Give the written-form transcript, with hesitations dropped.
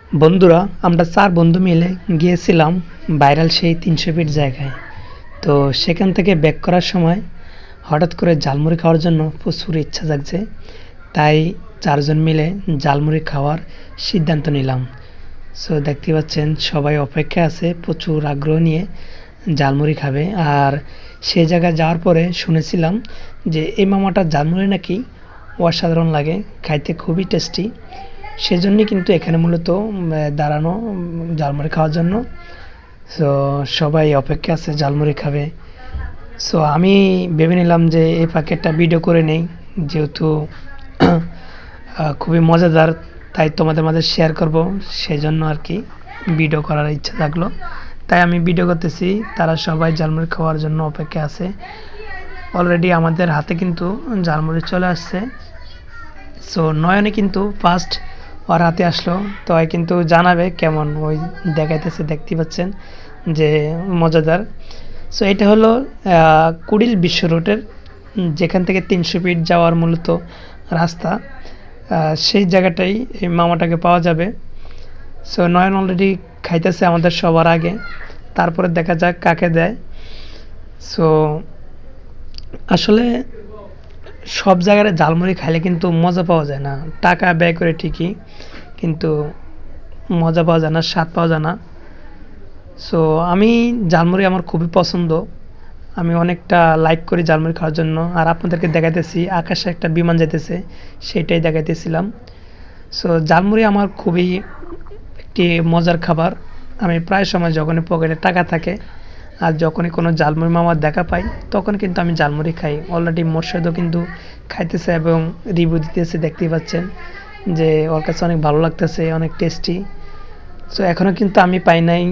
বন্ধুরা, আমরা ৪ বন্ধু মিলে গিয়েছিলাম ভাইরাল সেই ৩০০ ফিট জায়গায়। তো সেখান থেকে ব্যাক করার সময় হঠাৎ করে ঝালমুড়ি খাওয়ার জন্য প্রচুর ইচ্ছা জাগছে। তাই ৪ জন মিলে ঝালমুড়ি খাওয়ার সিদ্ধান্ত নিলাম। সো দেখতে পাচ্ছেন সবাই অপেক্ষায় আছে প্রচুর আগ্রহ নিয়ে ঝালমুড়ি খাবে। আর সেই জায়গায় যাওয়ার পরে শুনেছিলাম যে এই মামাটার ঝালমুড়ি নাকি অসাধারণ লাগে, খাইতে খুবই টেস্টি। সেজন্যই কিন্তু এখানে মূলত দাঁড়ানো ঝালমুড়ি খাওয়ার জন্য। সো সবাই অপেক্ষা আছে ঝালমুড়ি খাবে। সো আমি ভেবে নিলাম যে এই ফাঁকে একটা ভিডিও করে নেই, যেহেতু খুবই মজাদার, তাই তোমাদের মাঝে শেয়ার করব। সেজন্য আর কি ভিডিও করার ইচ্ছা থাকলো, তাই আমি ভিডিও করতেছি। তারা সবাই ঝালমুড়ি খাওয়ার জন্য অপেক্ষা আছে। অলরেডি আমাদের হাতে কিন্তু ঝালমুড়ি চলে আসছে। সো নয়নে কিন্তু ফার্স্ট ওর হাতে আসলো, তো কিন্তু জানাবে কেমন ওই দেখাইতেছে, দেখতে পাচ্ছেন যে মজাদার। সো এটা হলো কুড়িল বিশ্ব রোডের, যেখান থেকে ৩০০ ফিট যাওয়ার মূলত রাস্তা, সেই জায়গাটাই এই মামাটাকে পাওয়া যাবে। সো নয়ন অলরেডি খাইতেছে আমাদের সবার আগে, তারপরে দেখা যাক কাকে দেয়। সো আসলে সব জায়গায় ঝালমুড়ি খাইলে কিন্তু মজা পাওয়া যায় না, টাকা ব্যয় করে ঠিকই, কিন্তু মজা পাওয়া যায় না, স্বাদ পাওয়া যায় না। সো আমি ঝালমুড়ি আমার খুবই পছন্দ, আমি অনেকটা লাইক করি ঝালমুড়ি খাওয়ার জন্য। আর আপনাদেরকে দেখাইতেছি আকাশে একটা বিমান যেতেছে, সেটাই দেখাইতেছিলাম। সো ঝালমুড়ি আমার খুবই একটি মজার খাবার। আমি প্রায় সময় যখনই পকেটে টাকা থাকে আর যখনই কোনো ঝালমুড়ি মামার দেখা পাই, তখন কিন্তু আমি ঝালমুড়ি খাই। অলরেডি মোর্শেদও কিন্তু খাইতেছে এবং রিভিউ দিতেছে, দেখতেই পাচ্ছেন যে ওর কাছে অনেক ভালো লাগতেছে, অনেক টেস্টি। সো এখনও কিন্তু আমি পাই নাই